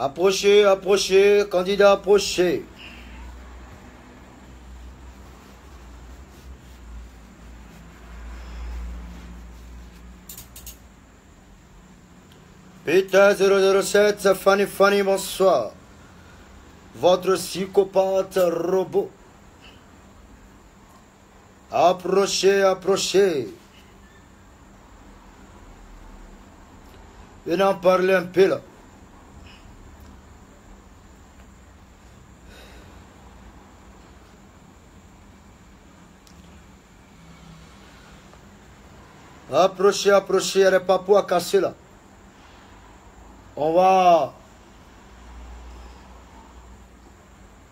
Approchez, approchez, candidat, approchez. Putain 007, Fanny Fanny, bonsoir. Votre psychopathe robot. Approchez, approchez. Venez en parler un peu là. Approchez, approchez, il y a des papous à casser là. On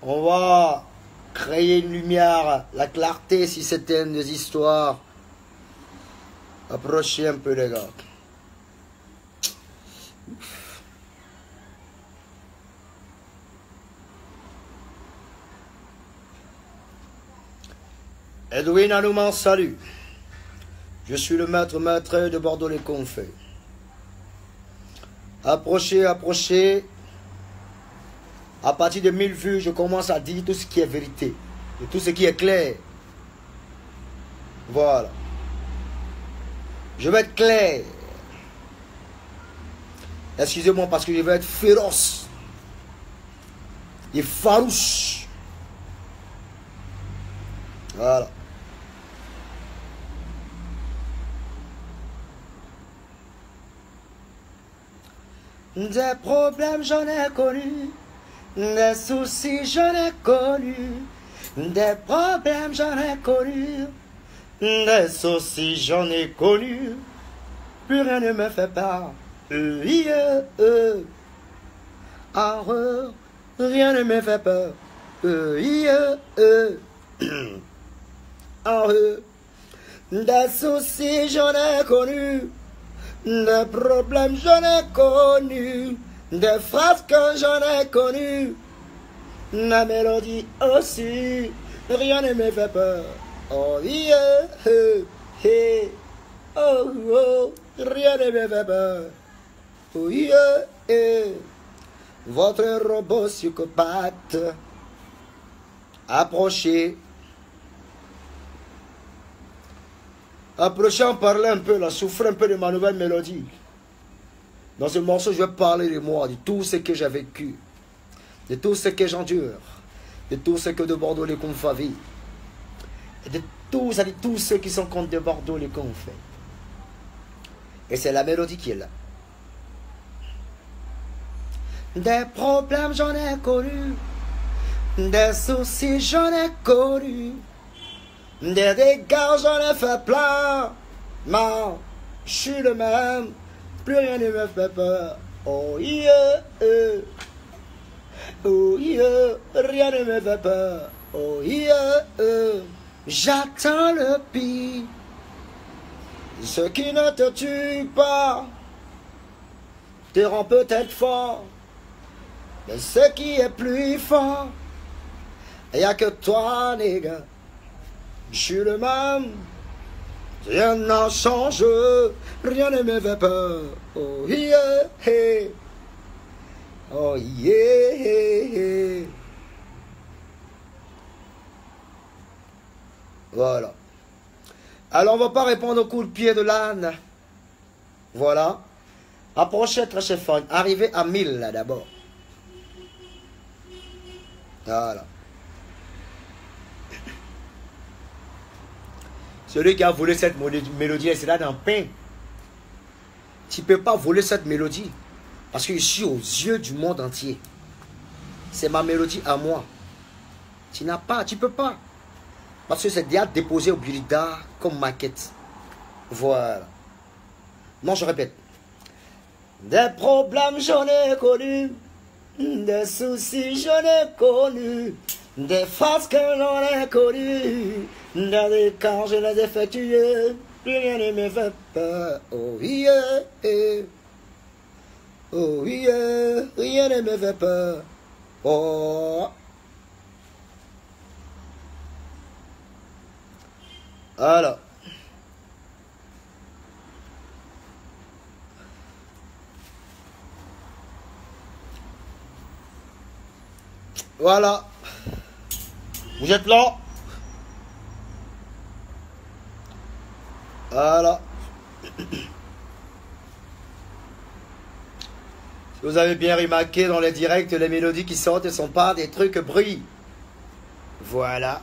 va créer une lumière, la clarté si c'était des histoires. Approchez un peu les gars. Edwin Anouman, salut. Je suis le maître de Bordeaux les Confés. Approchez, approchez. À partir de 1000 vues, je commence à dire tout ce qui est vérité. Et tout ce qui est clair. Voilà. Je vais être clair. Excusez-moi parce que je vais être féroce. Et farouche. Voilà. Des problèmes j'en ai connu, des soucis j'en ai connu, des problèmes j'en ai connu, des soucis j'en ai connu, plus rien ne me fait peur, rien ne me fait peur, des soucis j'en ai connu. Des problèmes j'en ai connu, des phrases que j'en ai connues, la mélodie aussi, rien ne me fait peur. Oh yeah, hey, oh, oh, rien ne me fait peur. Oh yeah, votre robot psychopathe, approchez. Approchez en parler un peu, là, souffrez un peu de ma nouvelle mélodie. Dans ce morceau, je vais parler de moi, de tout ce que j'ai vécu, de tout ce que j'endure, de tout ce que de Bordeaux les Confs vivent, et de tous ceux qui sont contre de Bordeaux les Confs. Et c'est la mélodie qui est là. Des problèmes j'en ai connu, des soucis j'en ai connu. Des dégâts j'en ai fait plein. Non, je suis le même. Plus rien ne me fait peur. Oh yeah, oh yeah, rien ne me fait peur. Oh yeah, j'attends le pire. Ce qui ne te tue pas te rend peut-être fort. Mais ce qui est plus fort, y a que toi, les gars. Je suis le même, rien n'a changé, rien ne me fait peur. Oh yeah, hey. Oh yeah, hey. Voilà. Alors on va pas répondre au coup de pied de l'âne. Voilà. Approchez très chef, arrivez à 1000 là d'abord. Voilà. Celui qui a volé cette mélodie, c'est là dans le pain. Tu ne peux pas voler cette mélodie. Parce que je suis aux yeux du monde entier. C'est ma mélodie à moi. Tu n'as pas, tu ne peux pas. Parce que c'est déjà déposé au Bulida comme maquette. Voilà. Non, je répète. Des problèmes j'en ai connus. Des soucis j'en ai connus. Des phrases que j'en ai connues. Des quand je les ai effectuées. Rien ne me fait peur. Oh yeah. Oh yeah. Rien ne me fait peur. Oh. Alors. Voilà. Vous êtes là? Voilà. Vous avez bien remarqué dans les directs, les mélodies qui sortent ne sont pas des trucs bruits. Voilà.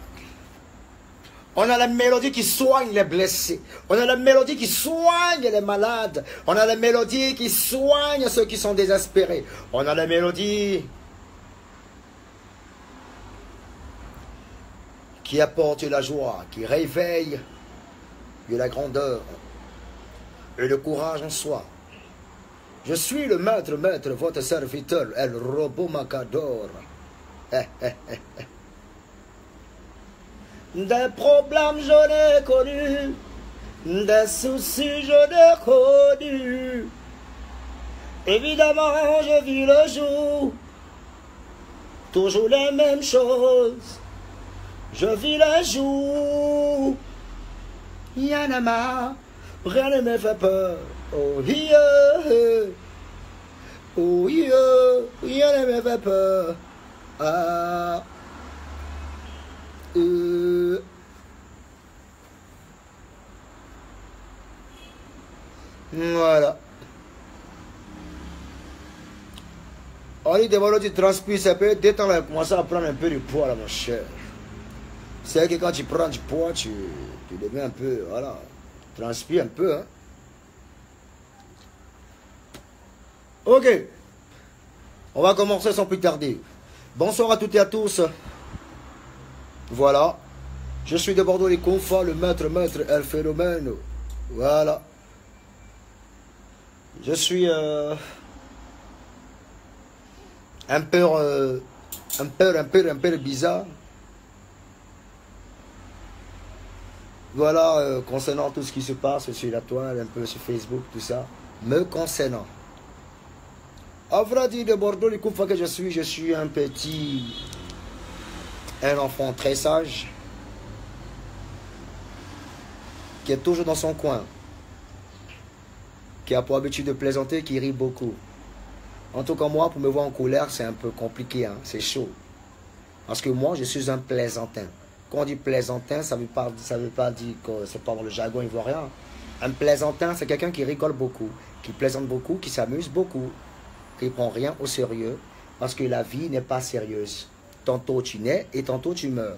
On a la mélodie qui soigne les blessés. On a la mélodie qui soigne les malades. On a la mélodie qui soigne ceux qui sont désespérés. On a la mélodie qui apporte la joie, qui réveille de la grandeur et le courage en soi. Je suis le maître, votre serviteur, El Robot Macador. Des problèmes j'en ai connu, des soucis j'en ai connu. Évidemment je vis le jour, toujours les mêmes choses. Je vis le jour, y'en a marre, rien ne me fait peur. Oh yeah, oh yeah, rien ne me fait peur. Ah, voilà. On dit d'abord tu transpires, ça peut détendre et commencer à prendre un peu de poids là mon cher. C'est que quand tu prends du poids, tu deviens un peu, voilà, transpire un peu, hein. Ok, on va commencer sans plus tarder. Bonsoir à toutes et à tous. Voilà, je suis de Bordeaux les Confins, le maître El Phénomène. Voilà. Je suis un peu bizarre. Voilà, concernant tout ce qui se passe sur la toile, un peu sur Facebook, tout ça, me concernant. À vrai dire, de Bordeaux, les coups que je suis un enfant très sage, qui est toujours dans son coin, qui a pour habitude de plaisanter, qui rit beaucoup. En tout cas, moi, pour me voir en colère, c'est un peu compliqué, hein, c'est chaud. Parce que moi, je suis un plaisantin. Quand on dit plaisantin, ça veut pas dire que c'est pas dans le jargon ivoirien. Un plaisantin, c'est quelqu'un qui rigole beaucoup, qui plaisante beaucoup, qui s'amuse beaucoup, qui ne prend rien au sérieux, parce que la vie n'est pas sérieuse. Tantôt tu nais et tantôt tu meurs.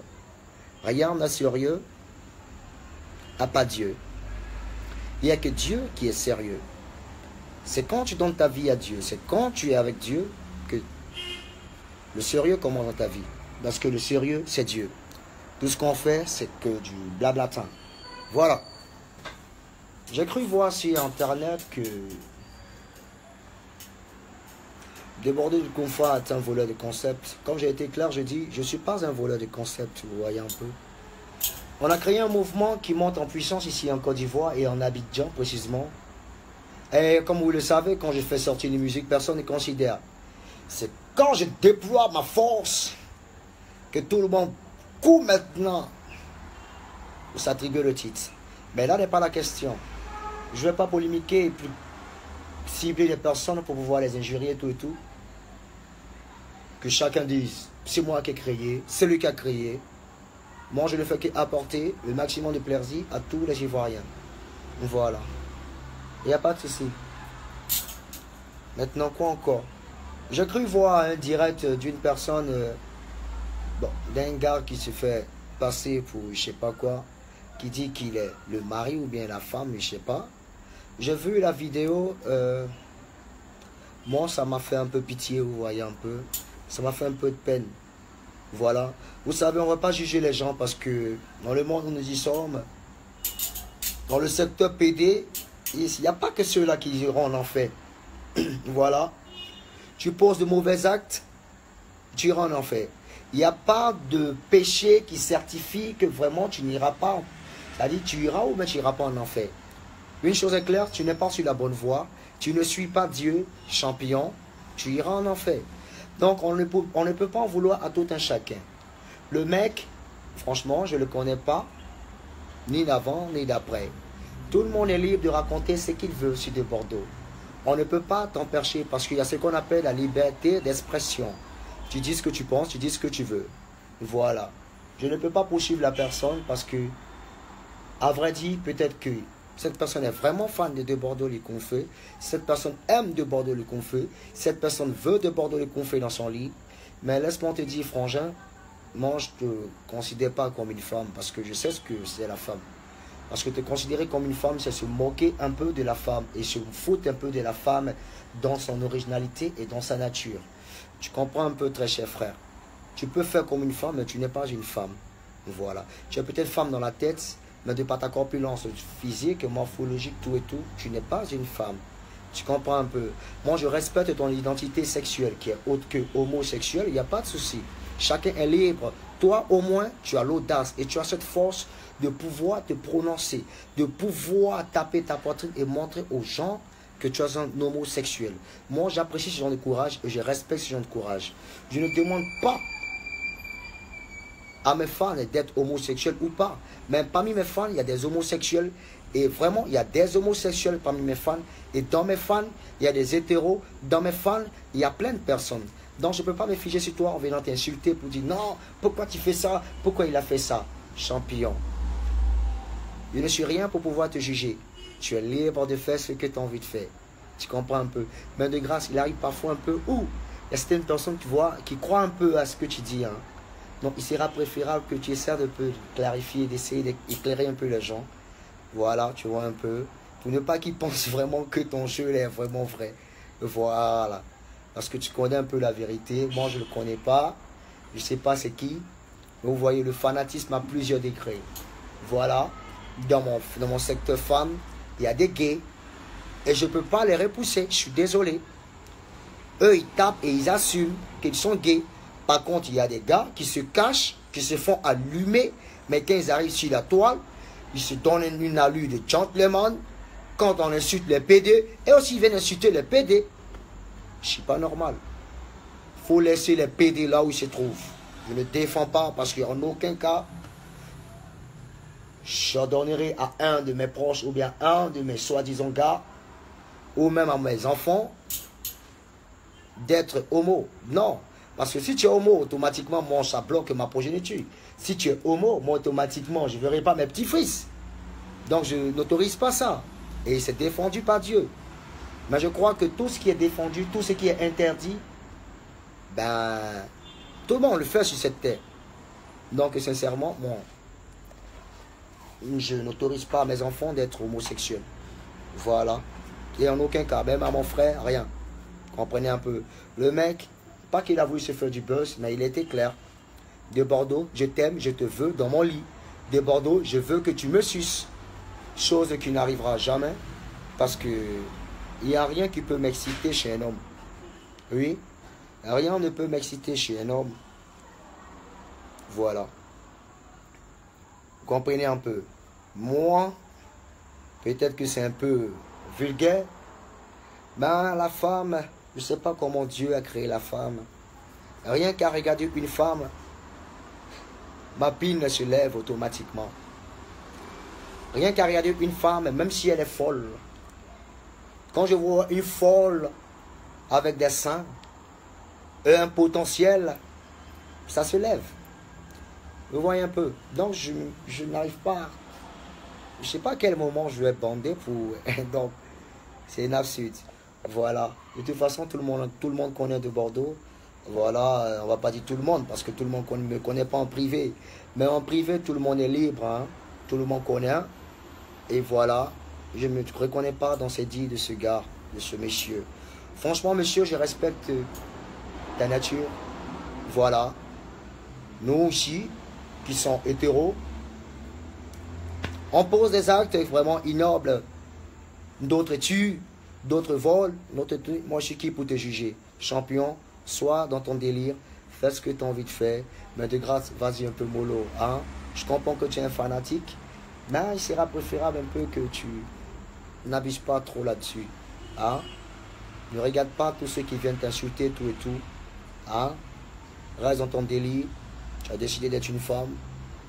Rien n'est sérieux à pas Dieu. Il n'y a que Dieu qui est sérieux. C'est quand tu donnes ta vie à Dieu, c'est quand tu es avec Dieu que le sérieux commence dans ta vie. Parce que le sérieux, c'est Dieu. Tout ce qu'on fait, c'est que du blablatin. Voilà. J'ai cru voir sur Internet que Déborder du confort est un voleur de concept. Comme j'ai été clair, je dis, je ne suis pas un voleur de concept, vous voyez un peu. On a créé un mouvement qui monte en puissance ici en Côte d'Ivoire et en Abidjan précisément. Et comme vous le savez, quand je fais sortir les musiques, personne ne considère. C'est quand je déploie ma force que tout le monde court maintenant pour s'attribuer le titre. Mais là n'est pas la question. Je ne vais pas polémiquer et plus cibler les personnes pour pouvoir les injurier et tout. Que chacun dise, c'est moi qui ai créé, c'est lui qui a créé. Moi, je ne fais qu'apporter le maximum de plaisir à tous les Ivoiriens. Voilà. Il n'y a pas de souci. Maintenant, quoi encore? J'ai cru voir un direct d'une personne, d'un gars qui se fait passer pour je sais pas quoi, qui dit qu'il est le mari ou bien la femme, je sais pas. J'ai vu la vidéo, moi ça m'a fait un peu pitié, vous voyez un peu. Ça m'a fait un peu de peine. Voilà. Vous savez, on ne va pas juger les gens parce que dans le monde où nous y sommes, dans le secteur PD, il n'y a pas que ceux-là qui iront en enfer. Voilà. Tu poses de mauvais actes, tu iras en enfer. Il n'y a pas de péché qui certifie que vraiment tu n'iras pas. C'est-à-dire tu iras ou bien tu n'iras pas en enfer. Une chose est claire, tu n'es pas sur la bonne voie. Tu ne suis pas Dieu, champion, tu iras en enfer. Donc on ne peut pas en vouloir à tout un chacun. Le mec, franchement, je ne le connais pas, ni d'avant, ni d'après. Tout le monde est libre de raconter ce qu'il veut sur de Bordeaux. On ne peut pas t'empêcher parce qu'il y a ce qu'on appelle la liberté d'expression. Tu dis ce que tu penses, tu dis ce que tu veux. Voilà. Je ne peux pas poursuivre la personne parce que, à vrai dire, peut-être que cette personne est vraiment fan de Bordeaux-les-Conflits. Cette personne aime de Bordeaux-les-Conflits. Cette personne veut de Bordeaux-les-Conflits dans son lit. Mais laisse-moi te dire, frangin, moi je ne te considère pas comme une femme parce que je sais ce que c'est la femme. Parce que te considérer comme une femme, c'est se moquer un peu de la femme et se foutre un peu de la femme dans son originalité et dans sa nature. Tu comprends un peu, très cher frère. Tu peux faire comme une femme, mais tu n'es pas une femme. Voilà. Tu es peut-être femme dans la tête, mais de par ta corpulence physique, morphologique, tout et tout, tu n'es pas une femme. Tu comprends un peu. Moi, je respecte ton identité sexuelle qui est autre que homosexuelle. Il n'y a pas de souci. Chacun est libre. Toi, au moins, tu as l'audace et tu as cette force de pouvoir te prononcer, de pouvoir taper ta poitrine et montrer aux gens que tu es un homosexuel. Moi, j'apprécie ce genre de courage et je respecte ce genre de courage. Je ne demande pas à mes fans d'être homosexuels ou pas. Mais parmi mes fans, il y a des homosexuels. Et vraiment, il y a des homosexuels parmi mes fans. Et dans mes fans, il y a des hétéros. Dans mes fans, il y a plein de personnes. Donc, je ne peux pas me figer sur toi en venant t'insulter pour dire non, pourquoi tu fais ça? Pourquoi il a fait ça? Champion. Je ne suis rien pour pouvoir te juger. Tu es libre de faire ce que tu as envie de faire. Tu comprends un peu. Mais de grâce, il arrive parfois un peu où il y a certaines personnes, tu vois, qui croient un peu à ce que tu dis. Hein. Donc, il sera préférable que tu essaies de peu clarifier, d'essayer d'éclairer un peu les gens. Voilà, tu vois un peu. Pour ne pas qu'ils pensent vraiment que ton jeu est vraiment vrai. Voilà. Parce que tu connais un peu la vérité. Moi, je ne le connais pas. Je ne sais pas c'est qui. Mais vous voyez, le fanatisme à plusieurs degrés. Voilà. Dans mon secteur femme, il y a des gays. Et je ne peux pas les repousser. Je suis désolé. Eux, ils tapent et ils assument qu'ils sont gays. Par contre, il y a des gars qui se cachent, qui se font allumer. Mais quand ils arrivent sur la toile, ils se donnent une allure de gentleman. Quand on insulte les PD, et aussi ils viennent insulter les PD. Je ne suis pas normal. Il faut laisser les PD là où ils se trouvent. Je ne défends pas parce qu'en aucun cas, j'ordonnerai à un de mes proches ou bien un de mes soi-disant gars ou même à mes enfants d'être homo. Non. Parce que si tu es homo, automatiquement, moi, ça bloque ma progéniture. Si tu es homo, moi, automatiquement, je ne verrai pas mes petits-fils. Donc, je n'autorise pas ça. Et c'est défendu par Dieu. Mais je crois que tout ce qui est défendu, tout ce qui est interdit, ben, tout le monde le fait sur cette terre. Donc, sincèrement, moi, je n'autorise pas à mes enfants d'être homosexuels. Voilà. Et en aucun cas, même à mon frère, rien. Comprenez un peu. Le mec, pas qu'il a voulu se faire du buzz, mais il était clair. De Bordeaux, je t'aime, je te veux dans mon lit. De Bordeaux, je veux que tu me suces. Chose qui n'arrivera jamais. Parce que il n'y a rien qui peut m'exciter chez un homme. Oui. Rien ne peut m'exciter chez un homme. Voilà. Vous comprenez un peu. Moi, peut-être que c'est un peu vulgaire. Ben, la femme, je ne sais pas comment Dieu a créé la femme. Rien qu'à regarder une femme, ma pile se lève automatiquement. Rien qu'à regarder une femme, même si elle est folle. Quand je vois une folle avec des seins et un potentiel, ça se lève. Vous voyez un peu. Donc, je n'arrive pas. Je ne sais pas à quel moment je vais bander pour. Donc, c'est une absurde. Voilà. De toute façon, tout le monde connaît de Bordeaux. Voilà. On ne va pas dire tout le monde parce que tout le monde ne me connaît pas en privé. Mais en privé, tout le monde est libre. Hein. Tout le monde connaît. Et voilà. Je ne me reconnais pas dans ces dits de ce gars, de ce monsieur. Franchement, monsieur, je respecte ta nature. Voilà. Nous aussi, qui sont hétéros, on pose des actes vraiment ignobles. D'autres tuent, d'autres volent, d'autres tuent. Moi, je suis qui pour te juger? Champion, sois dans ton délire, fais ce que tu as envie de faire, mais de grâce, vas-y un peu mollo. Hein? Je comprends que tu es un fanatique, mais il sera préférable un peu que tu n'abuses pas trop là-dessus. Hein? Ne regarde pas tous ceux qui viennent t'insulter, tout et tout. Hein? Reste dans ton délire. Tu as décidé d'être une femme.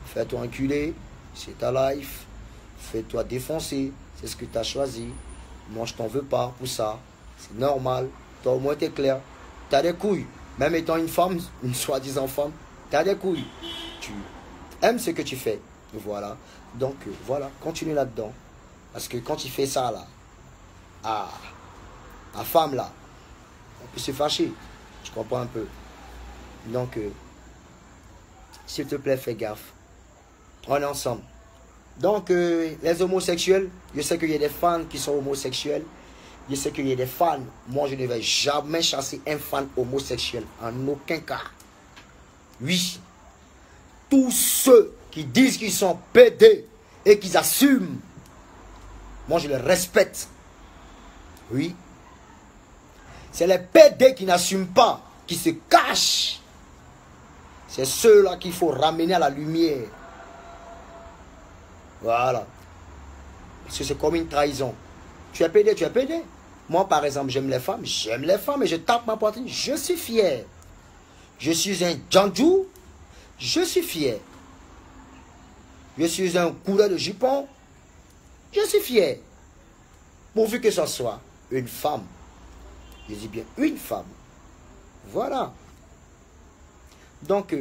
Fais-toi enculer. C'est ta life. Fais-toi défoncer. C'est ce que tu as choisi. Moi, je t'en veux pas pour ça. C'est normal. Toi, au moins, t'es clair. Tu as des couilles. Même étant une femme, une soi-disant femme, tu as des couilles. Tu aimes ce que tu fais. Voilà. Donc, voilà, continue là-dedans. Parce que quand tu fais ça, là, à femme, là, on peut se fâcher. Tu comprends un peu. Donc, s'il te plaît, fais gaffe. On est ensemble. Donc, les homosexuels, je sais qu'il y a des fans qui sont homosexuels. Je sais qu'il y a des fans. Moi, je ne vais jamais chasser un fan homosexuel. En aucun cas. Oui. Tous ceux qui disent qu'ils sont PD et qu'ils assument, moi, je les respecte. Oui. C'est les PD qui n'assument pas, qui se cachent. C'est ceux-là qu'il faut ramener à la lumière. Voilà. Parce que c'est comme une trahison. Tu es PD, tu es PD. Moi, par exemple, j'aime les femmes et je tape ma poitrine. Je suis fier. Je suis un Djandjou. Je suis fier. Je suis un coureur de jupon. Je suis fier. Pourvu que ce soit une femme. Je dis bien une femme. Voilà. Donc,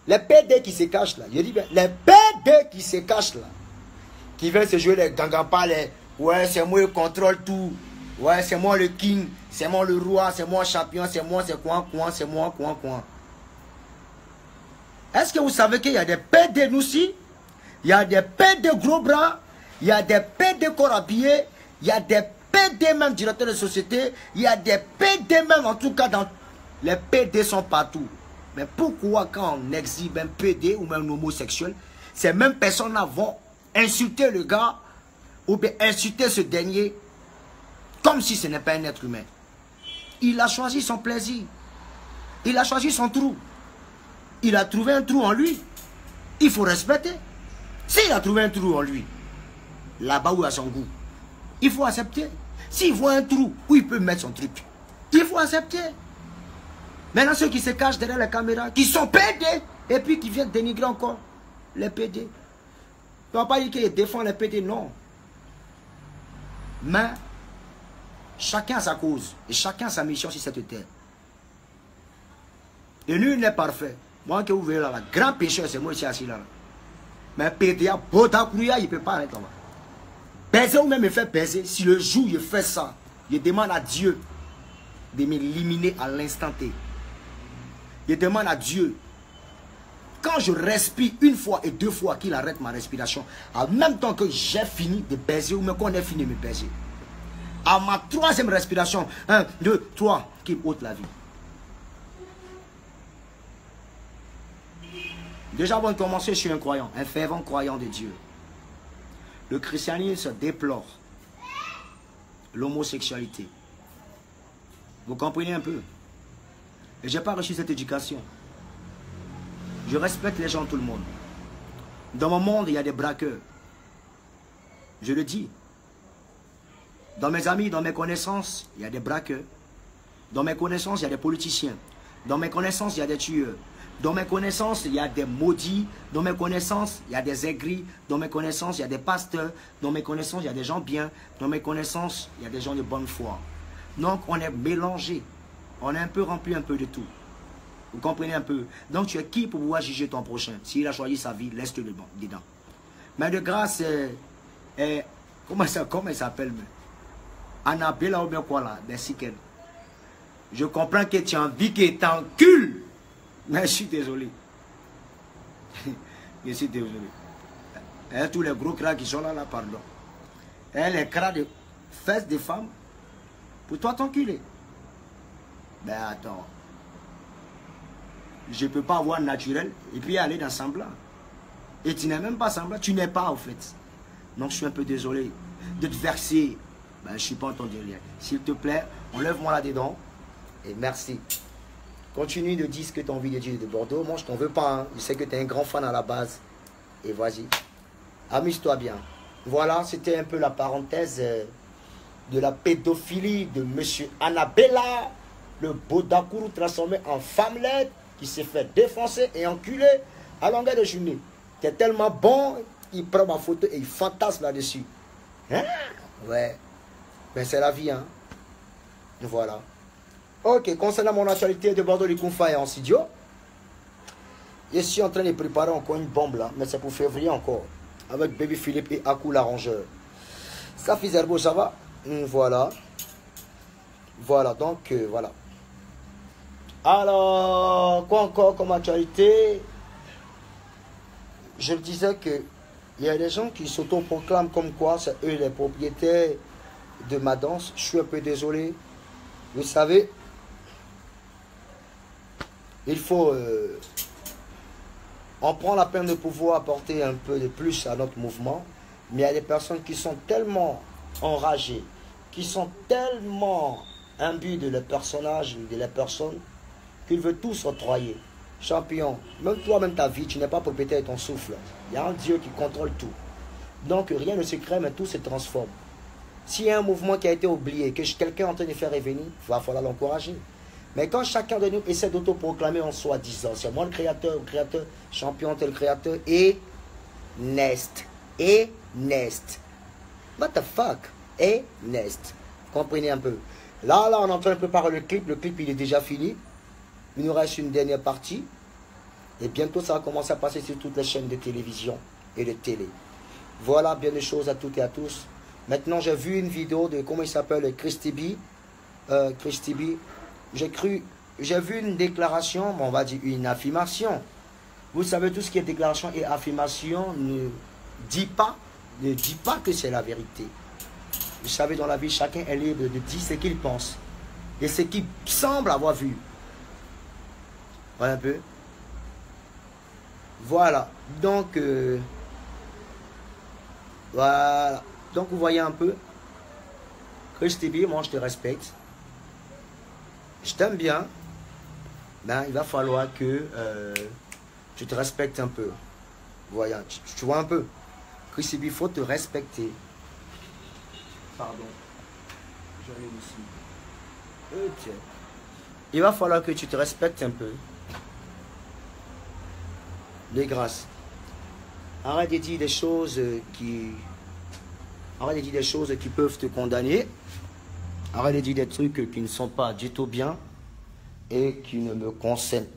les PD qui se cachent là, je dis bien, les PD qui se cachent là, qui viennent se jouer les gangamba, les ouais, c'est moi qui contrôle tout, ouais, c'est moi le king, c'est moi le roi, c'est moi le champion, c'est moi, c'est quoi, c'est moi, quoi. Est-ce que vous savez qu'il y a des PD nous aussi? Il y a des PD gros bras, il y a des PD corps habillés, il y a des PD même directeurs de société, il y a des PD même, en tout cas, dans les PD sont partout. Mais pourquoi quand on exhibe un PD ou même un homosexuel, ces mêmes personnes-là vont insulter le gars ou bien insulter ce dernier comme si ce n'est pas un être humain? Il a choisi son plaisir. Il a choisi son trou. Il a trouvé un trou en lui. Il faut respecter. S'il a trouvé un trou en lui, là-bas où il a son goût, il faut accepter. S'il voit un trou où il peut mettre son truc, il faut accepter. Maintenant, ceux qui se cachent derrière la caméra, qui sont PD, et puis qui viennent dénigrer encore les PD. On ne va pas dire qu'ils défendent les PD, non. Mais, chacun a sa cause, et chacun a sa mission sur cette terre. Et nul n'est parfait. Moi, que vous voyez là, le grand pécheur, c'est moi ici assis là. Mais PD, Bodakouya, il ne peut pas être là-bas. Baiser ou même me faire baiser, si le jour je fais ça, je demande à Dieu de m'éliminer à l'instant T. Je demande à Dieu, quand je respire une fois et deux fois, qu'il arrête ma respiration, en même temps que j'ai fini de baiser ou même qu'on ait fini de me baiser. À ma troisième respiration, 1, 2, 3, qu'il ôte la vie. Déjà avant de commencer, je suis un croyant, un fervent croyant de Dieu. Le christianisme déplore l'homosexualité. Vous comprenez un peu? Et je n'ai pas reçu cette éducation. Je respecte les gens, tout le monde. Dans mon monde, il y a des braqueurs. Je le dis. Dans mes amis, dans mes connaissances, il y a des braqueurs. Dans mes connaissances, il y a des politiciens. Dans mes connaissances, il y a des tueurs. Dans mes connaissances, il y a des maudits. Dans mes connaissances, il y a des aigris. Dans mes connaissances, il y a des pasteurs. Dans mes connaissances, il y a des gens bien. Dans mes connaissances, il y a des gens de bonne foi. Donc, on est mélangé. On est un peu rempli un peu de tout. Vous comprenez un peu? Donc, tu es qui pour pouvoir juger ton prochain? S'il a choisi sa vie, laisse-le dedans. Mais de grâce, comment il s'appelle? Annabella ou bien quoi là? Je comprends que tu as envie qu'il t'encule. Mais je suis désolé. Je suis désolé. Et tous les gros crânes qui sont là, pardon. Et les crânes de fesses des femmes, pour toi t'enculer. Ben attends. Je ne peux pas avoir naturel et puis aller dans semblant. Et tu n'es même pas semblant, tu n'es pas au fait. Donc je suis un peu désolé de te verser. Ben, je ne suis pas entendu rien. S'il te plaît, enlève-moi là-dedans. Et merci. Continue de dire ce que tu as envie de dire de Bordeaux. Moi, je t'en veux pas. Hein. Je sais que tu es un grand fan à la base. Et vas-y. Amuse-toi bien. Voilà, c'était un peu la parenthèse de la pédophilie de M. Annabella, le Bodakourou transformé en femmelette, qui s'est fait défoncer et enculer à longueur de journée. Tu es tellement bon, il prend ma photo et il fantasme là-dessus. Hein? Ouais. Mais c'est la vie, hein. Voilà. Ok, concernant mon actualité de Bordeaux, les Kounfa et en studio, je suis en train de préparer encore une bombe là, mais c'est pour février encore. Avec Baby Philippe et Akou l'arrangeur. Ça fait Zerbo, ça va? Voilà. Voilà, donc voilà. Alors, quoi encore comme actualité? Je disais que il y a des gens qui s'autoproclament comme quoi c'est eux les propriétaires de ma danse. Je suis un peu désolé. Vous savez, il faut... on prend la peine de pouvoir apporter un peu de plus à notre mouvement. Mais il y a des personnes qui sont tellement enragées, qui sont tellement imbus de leur personnage, de la personne, qu'ils veulent tous octroyer. Champion, même toi, même ta vie, tu n'es pas propriétaire de ton souffle. Il y a un Dieu qui contrôle tout. Donc rien ne se crée, mais tout se transforme. S'il y a un mouvement qui a été oublié, que quelqu'un est en train de faire revenir, il va falloir l'encourager. Mais quand chacun de nous essaie d'autoproclamer en soi, disant, c'est moi le créateur, champion, tel créateur, et Nest. Et Nest. What the fuck? Et Nest. Comprenez un peu. Là, on est en train de préparer le clip. Le clip, il est déjà fini. Il nous reste une dernière partie. Et bientôt, ça va commencer à passer sur toutes les chaînes de télévision et de télé. Voilà, bien des choses à toutes et à tous. Maintenant, j'ai vu une vidéo de, comment il s'appelle, Christy B. J'ai vu une déclaration, on va dire une affirmation. Vous savez, tout ce qui est déclaration et affirmation ne dit pas que c'est la vérité. Vous savez, dans la vie, chacun est libre de dire ce qu'il pense et ce qu'il semble avoir vu. Voilà un peu. Voilà. Donc, voilà. Donc, vous voyez un peu. Christy B, moi, je te respecte. Je t'aime bien. Mais il va falloir que tu te respectes un peu. Voilà. Tu vois un peu. Christy B, il faut te respecter. Pardon. J'arrive ici. Ok. Il va falloir que tu te respectes un peu. De grâce. Arrête de dire des choses qui... Arrête de dire des choses qui peuvent te condamner. Arrête de dire des trucs qui ne sont pas du tout bien et qui ne me concernent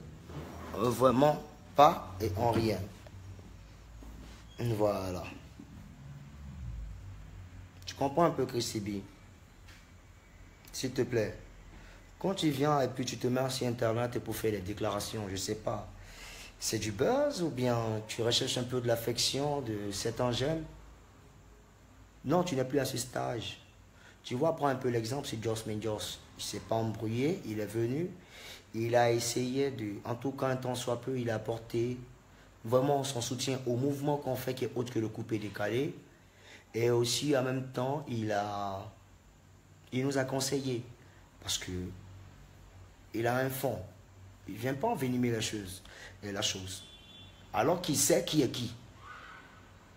vraiment pas et en rien. Voilà. Tu comprends un peu, Christy B? S'il te plaît. Quand tu viens et puis tu te mets sur Internet pour faire des déclarations, je ne sais pas. C'est du buzz ou bien tu recherches un peu de l'affection de certains jeunes? Non, tu n'es plus à ce stage. Tu vois, prends un peu l'exemple, c'est Joss Menjoss. Il ne s'est pas embrouillé, il est venu. Il a essayé de, en tout cas un temps soit peu, il a apporté vraiment son soutien au mouvement qu'on fait qui est autre que le coupé décalé. Et aussi en même temps, il nous a conseillé. Parce que il a un fond. Il ne vient pas envenimer la chose. Alors qu'il sait qui est qui.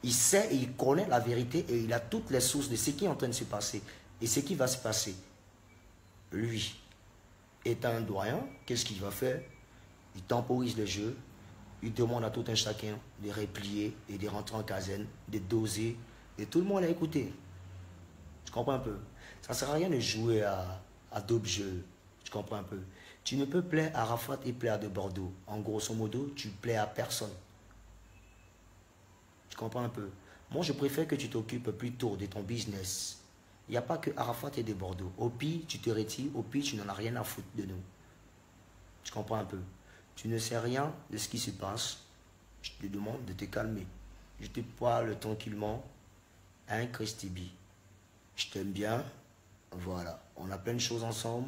Il sait et il connaît la vérité et il a toutes les sources de ce qui est en train de se passer et ce qui va se passer. Lui, étant un doyen, qu'est-ce qu'il va faire? Il temporise le jeu, il demande à tout un chacun de replier et de rentrer en caserne, de doser, et tout le monde a écouté. Tu comprends un peu? Ça ne sert à rien de jouer à d'autres jeux. Tu comprends un peu? Tu ne peux plaire à Arafat et plaire à de Bordeaux. En grosso modo, tu plais à personne. Tu comprends un peu? Moi, je préfère que tu t'occupes plutôt de ton business. Il n'y a pas que Arafat et de Bordeaux. Au pire, tu te retires. Au pire, tu n'en as rien à foutre de nous. Tu comprends un peu? Tu ne sais rien de ce qui se passe. Je te demande de te calmer. Je te parle tranquillement. Hein, Christy B. Je t'aime bien. Voilà. On a plein de choses ensemble.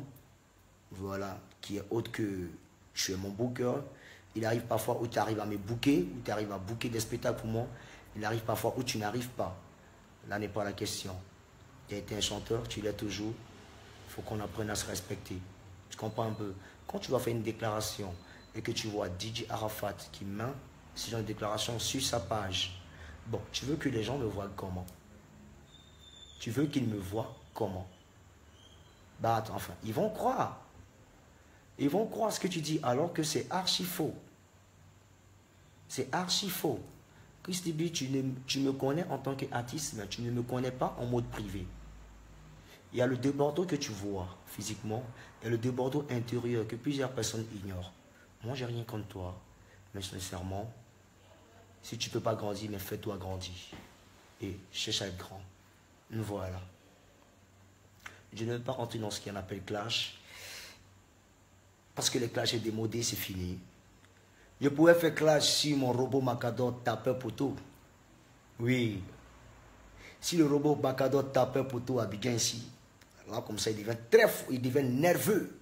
Voilà. Qui est autre que je suis mon booker. Il arrive parfois où tu arrives à me booker, où tu arrives à booker des spectacles pour moi. Il arrive parfois où tu n'arrives pas. Là n'est pas la question. Tu as été un chanteur, tu l'es toujours. Il faut qu'on apprenne à se respecter. Tu comprends un peu? Quand tu vas faire une déclaration et que tu vois DJ Arafat qui met ce genre de déclaration sur sa page, bon, tu veux que les gens me voient comment? Tu veux qu'ils me voient comment? Bah, enfin, ils vont croire. Ils vont croire ce que tu dis alors que c'est archi faux. C'est archi faux. Christy B, tu me connais en tant qu'artiste, mais tu ne me connais pas en mode privé. Il y a le De Bordeaux que tu vois physiquement et le De Bordeaux intérieur que plusieurs personnes ignorent. Moi, j'ai rien contre toi, mais sincèrement, si tu ne peux pas grandir, mais fais-toi grandir. Et cherche à être grand. Voilà. Je ne veux pas rentrer dans ce qu'on appelle clash. Parce que le clash est démodé, c'est fini. Je pouvais faire clash si mon robot Macador tapait poteau. Oui. Si le robot Macador tapait poteau à Abidjan ici, là comme ça il devient très fou, il devient nerveux.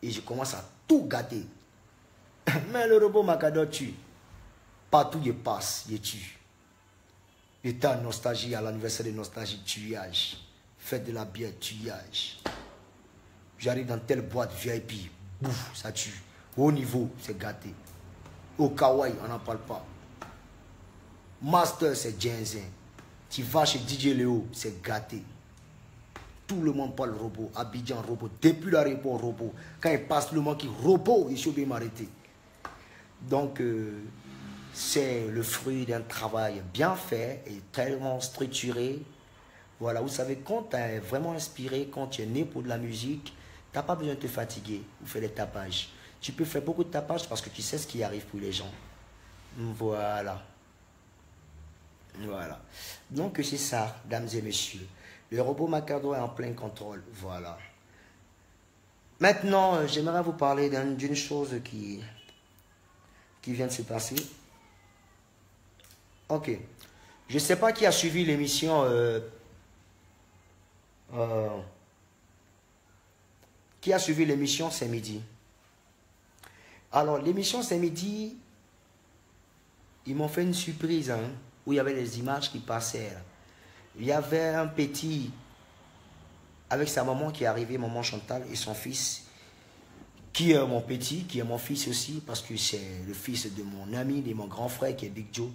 Et je commence à tout gâter. Mais le robot Macador tue. Partout il passe, il tue. État nostalgie à l'anniversaire de nostalgie, tuage. Fête de la bière, tuage. J'arrive dans telle boîte VIP, bouf, ça tue. Au niveau, c'est gâté. Au kawaii, on n'en parle pas. Master, c'est Jensen. Tu vas chez DJ Léo, c'est gâté. Tout le monde parle robot. Abidjan, robot. Depuis l'aéroport, robot. Quand il passe, le monde qui robot, il faut bien m'arrêter. Donc, c'est le fruit d'un travail bien fait et tellement structuré. Voilà, vous savez, quand tu es vraiment inspiré, quand tu es né pour de la musique, tu n'as pas besoin de te fatiguer ou faire des tapages. Tu peux faire beaucoup de tapages parce que tu sais ce qui arrive pour les gens. Voilà. Voilà. Donc, c'est ça, dames et messieurs. Le robot Macador est en plein contrôle. Voilà. Maintenant, j'aimerais vous parler d'une chose qui vient de se passer. Ok. Je ne sais pas qui a suivi l'émission... qui a suivi l'émission C'est Midi. Alors, l'émission C'est Midi, ils m'ont fait une surprise, hein, où il y avait des images qui passaient. Il y avait un petit avec sa maman qui est arrivée, maman Chantal, et son fils, qui est mon petit, qui est mon fils aussi, parce que c'est le fils de mon ami, de mon grand frère qui est Big Joe.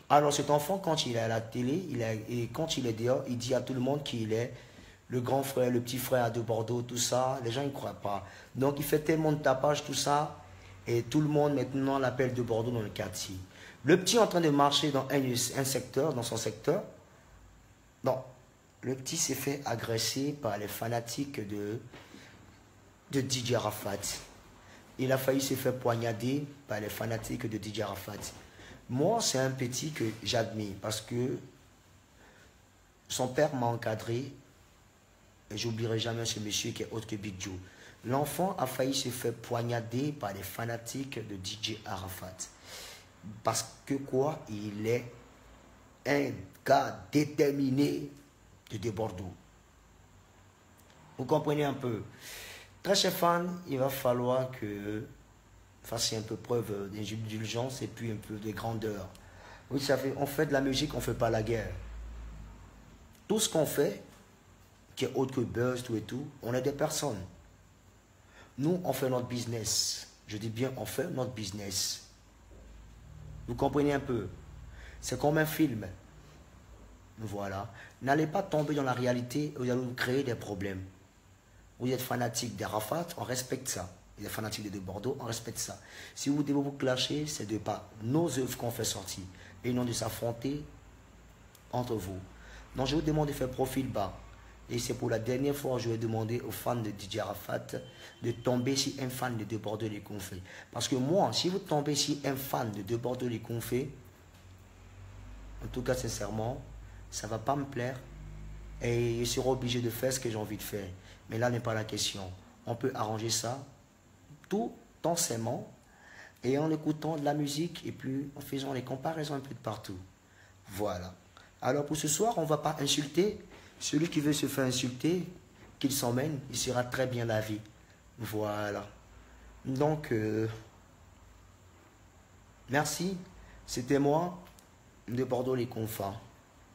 Alors cet enfant, quand il est à la télé, et quand il est dehors, il dit à tout le monde qu'il est le grand frère, le petit frère de Bordeaux, tout ça. Les gens ne croient pas. Donc il fait tellement de tapage, tout ça, et tout le monde maintenant l'appelle de Bordeaux dans le quartier. Le petit est en train de marcher dans un secteur, dans son secteur. Non, le petit s'est fait agresser par les fanatiques de DJ Arafat. Il a failli se faire poignarder par les fanatiques de DJ Arafat. Moi, c'est un petit que j'admire parce que son père m'a encadré et j'oublierai jamais ce monsieur qui est autre que Big Joe. L'enfant a failli se faire poignarder par les fanatiques de DJ Arafat. Parce que quoi? Il est un gars déterminé de Bordeaux. Vous comprenez un peu? Très cher fan, il va falloir que fassiez un peu preuve d'indulgence et puis un peu de grandeur. Vous savez, on fait de la musique, on ne fait pas la guerre. Tout ce qu'on fait, qui est autre que buzz, tout et tout, on est des personnes. Nous, on fait notre business. Je dis bien, on fait notre business. Vous comprenez un peu? C'est comme un film. Voilà. N'allez pas tomber dans la réalité où vous allez vous créer des problèmes. Vous êtes fanatique d'Arafat, on respecte ça. Vous êtes fanatique de Bordeaux, on respecte ça. Si vous devez vous clasher, c'est de pas nos œuvres qu'on fait sortir et non de s'affronter entre vous. Donc je vous demande de faire profil bas. Et c'est pour la dernière fois que je vais demander aux fans de DJ Arafat de tomber sur un fan de Bordeaux les Confés. Parce que moi, si vous tombez sur un fan de Bordeaux les Confés, en tout cas sincèrement, ça ne va pas me plaire. Et je serai obligé de faire ce que j'ai envie de faire. Mais là n'est pas la question. On peut arranger ça tout en s'aimant et en écoutant de la musique et puis en faisant les comparaisons un peu de partout. Voilà. Alors pour ce soir, on ne va pas insulter. Celui qui veut se faire insulter, qu'il s'emmène, il sera très bien lavé. Voilà. Donc, merci. C'était moi, de Bordeaux les Confins.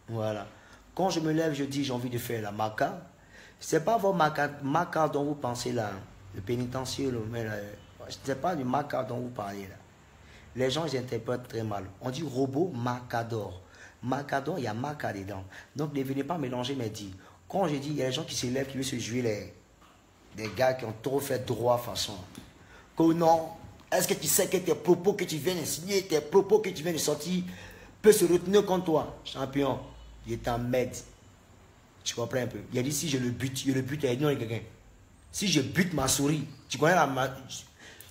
Voilà. Quand je me lève, je dis j'ai envie de faire la maca. Ce n'est pas vos maca dont vous pensez là. Le pénitencier, ce n'est pas du maca dont vous parlez là. Les gens ils interprètent très mal. On dit robot macador. Macador, il y a maca dedans. Donc ne venez pas mélanger mes dits. Quand je dis, il y a des gens qui se lèvent, qui veulent se jouer des gars qui ont trop fait droit façon. Que non, est-ce que tu sais que tes propos que tu viens de signer, tes propos que tu viens de sortir, peuvent se retenir contre toi? Champion, je t'emmerde. Tu comprends un peu? Il a dit si je le bute, il a dit non, quelqu'un. Si je bute ma souris, tu connais la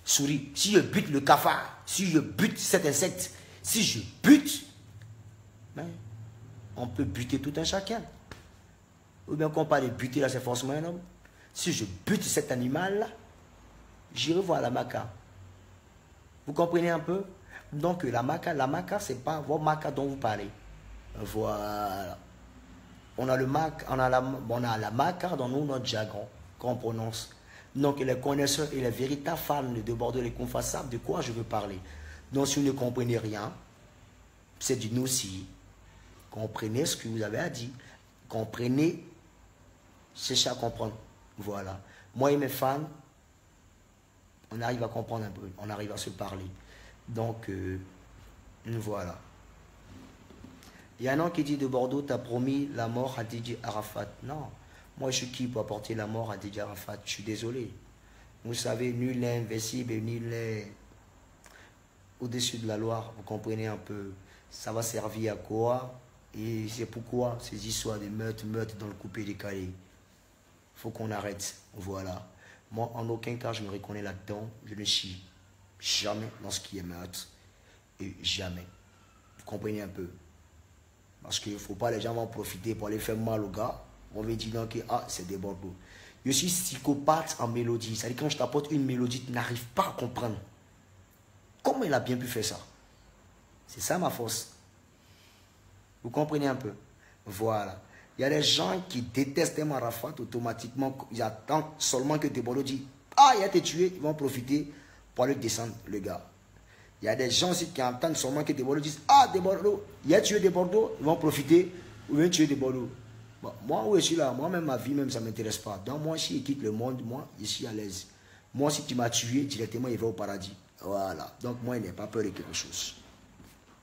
souris, si je bute le cafard, si je bute cet insecte, si je bute, ben, on peut buter tout un chacun. Ou bien qu'on parle de buter là, c'est forcément un homme. Si je bute cet animal là, j'irai voir la maca. Vous comprenez un peu? Donc la maca, c'est pas votre maca dont vous parlez. Voilà. On a la maca dans notre jargon qu'on prononce. Donc les connaisseurs et les véritables fans de Bordeaux les Confas savent de quoi je veux parler. Donc si vous ne comprenez rien, c'est du nous aussi. Comprenez ce que vous avez à dire. Comprenez, cherchez à comprendre. Voilà. Moi et mes fans, on arrive à comprendre un peu. On arrive à se parler. Donc, voilà. Il y a un an qui dit de Bordeaux, tu as promis la mort à Didier Arafat. Non. Moi, je suis qui pour apporter la mort à Didier Arafat? Je suis désolé. Vous savez, nul n'est invincible et nul n'est au-dessus de la loi. Vous comprenez un peu. Ça va servir à quoi? Et c'est pourquoi ces histoires de meurtre dans le coupé décalé. Il faut qu'on arrête. Voilà. Moi, en aucun cas, je me reconnais là-dedans. Je ne chie jamais dans ce qui est meurtre. Et jamais. Vous comprenez un peu? Parce qu'il ne faut pas, les gens vont profiter pour aller faire mal aux gars. On me dit donc que c'est des Bordeaux. Je suis psychopathe en mélodie. C'est-à-dire quand je t'apporte une mélodie, tu n'arrives pas à comprendre. Comment il a bien pu faire ça? C'est ça ma force. Vous comprenez un peu? Voilà. Il y a des gens qui détestent Arafat automatiquement. Ils attendent seulement que des Bordeaux disent il a été tué. Ils vont profiter pour aller descendre le gars. Il y a des gens aussi qui entendent seulement que des Bordeaux disent des Bordeaux, il a tué des Bordeaux. Ils vont profiter ou bien tuer des Bordeaux. Bon, moi, où je suis là, moi-même, ma vie, même, ça ne m'intéresse pas. Donc, moi, si je quitte le monde, moi, je suis à l'aise. Moi, si tu m'as tué, directement, il va au paradis. Voilà. Donc, moi, il n'ai pas peur de quelque chose.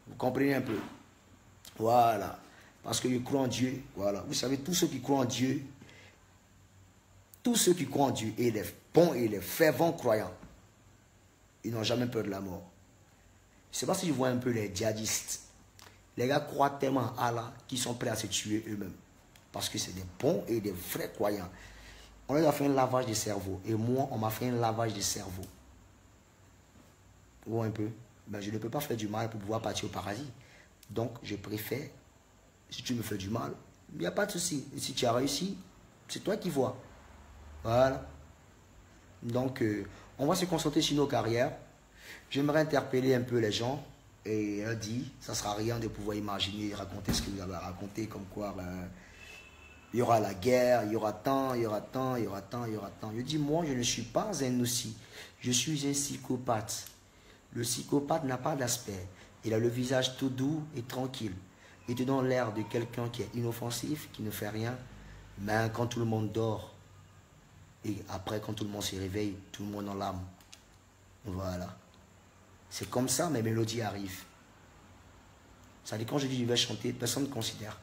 Vous comprenez un peu? Voilà. Parce que je crois en Dieu. Voilà. Vous savez, tous ceux qui croient en Dieu, et les bons et les fervents croyants, ils n'ont jamais peur de la mort. Je ne sais pas si je vois un peu les djihadistes. Les gars croient tellement en Allah qu'ils sont prêts à se tuer eux-mêmes. Parce que c'est des bons et des vrais croyants. On leur a fait un lavage de cerveau. Et moi, on m'a fait un lavage de cerveau. Vous voyez un peu? Ben, je ne peux pas faire du mal pour pouvoir partir au paradis. Donc, je préfère, si tu me fais du mal, il n'y a pas de souci. Et si tu as réussi, c'est toi qui vois. Voilà. Donc, on va se concentrer sur nos carrières. J'aimerais interpeller un peu les gens et leur dire, ça ne sera rien de pouvoir imaginer, raconter ce que vous avez raconté, comme quoi il y aura la guerre, il y aura tant, il y aura tant, il y aura tant, il y aura tant. Je dis, moi, je ne suis pas un aussi. Je suis un psychopathe. Le psychopathe n'a pas d'aspect. Il a le visage tout doux et tranquille. Il te donne l'air de quelqu'un qui est inoffensif, qui ne fait rien. Mais quand tout le monde dort, et après quand tout le monde se réveille, tout le monde en larmes. Voilà. C'est comme ça mes mélodies arrivent. Ça dit quand je dis je vais chanter, personne ne considère.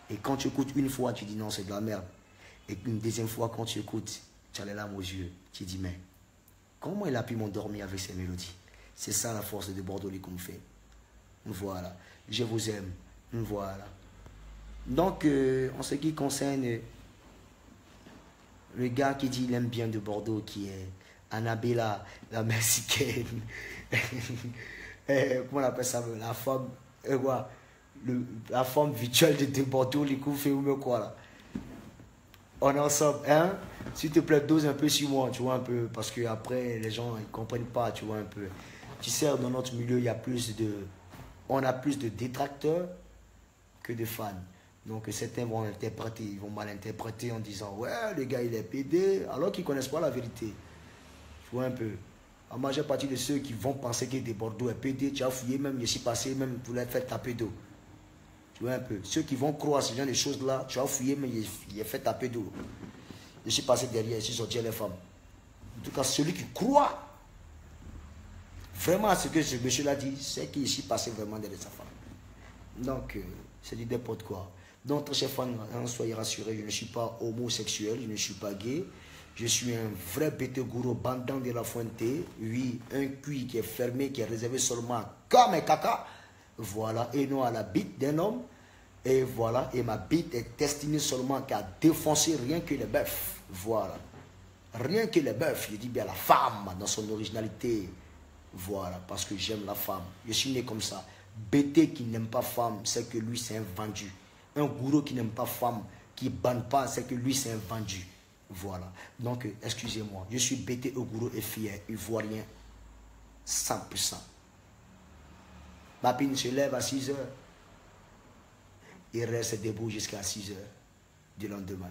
Et quand tu écoutes une fois, tu dis non, c'est de la merde. Et une deuxième fois, quand tu écoutes, tu as les larmes aux yeux. Tu dis mais comment il a pu m'endormir avec ces mélodies? C'est ça la force de Bordeaux qu'on fait. Voilà. Je vous aime. Voilà. Donc, en ce qui concerne le gars qui dit qu'il aime bien de Bordeaux, qui est Annabella, la mexicaine. Comment on appelle ça? La femme, la femme virtuelle de Bordeaux, les coups fait ou quoi là? On est ensemble, hein? S'il te plaît, dose un peu sur moi, tu vois un peu, parce que après les gens ils comprennent pas, tu vois un peu. Tu sais, dans notre milieu, il y a on a plus de détracteurs que de fans. Donc certains vont interpréter, ils vont mal interpréter en disant ouais, le gars il est pédé, alors qu'ils connaissent pas la vérité. Tu vois un peu. La majeure partie de ceux qui vont penser que des Bordeaux est pédé, tu as fouillé même, je suis passé même pour les faire taper d'eau. Tu vois un peu. Ceux qui vont croire ce genre de choses-là, tu as fouillé, mais il est fait taper d'eau. Je suis passé derrière, je suis sorti les femmes. En tout cas, celui qui croit vraiment à ce que ce monsieur l'a dit, c'est qu'il est passé vraiment derrière sa femme. Donc, c'est du n'importe quoi. Donc, très chers fans, soyez rassurés, je ne suis pas homosexuel, je ne suis pas gay. Je suis un vrai bétegouro bandant de la Fuente. Oui, un cuit qui est fermé, qui est réservé seulement à comme un caca. Voilà, et non à la bite d'un homme. Et voilà, et ma bite est destinée seulement qu'à défoncer rien que les bœufs. Voilà. Rien que les bœufs, je dis bien la femme dans son originalité. Voilà, parce que j'aime la femme. Je suis né comme ça. Bêté qui n'aime pas femme, c'est que lui c'est un vendu. Un gourou qui n'aime pas femme, qui ne banne pas, c'est que lui c'est un vendu. Voilà. Donc, excusez-moi, je suis bêté au gourou et fier, ivoirien, 100%. Ma pine se lève à 6 heures. Il reste debout jusqu'à 6 heures du lendemain.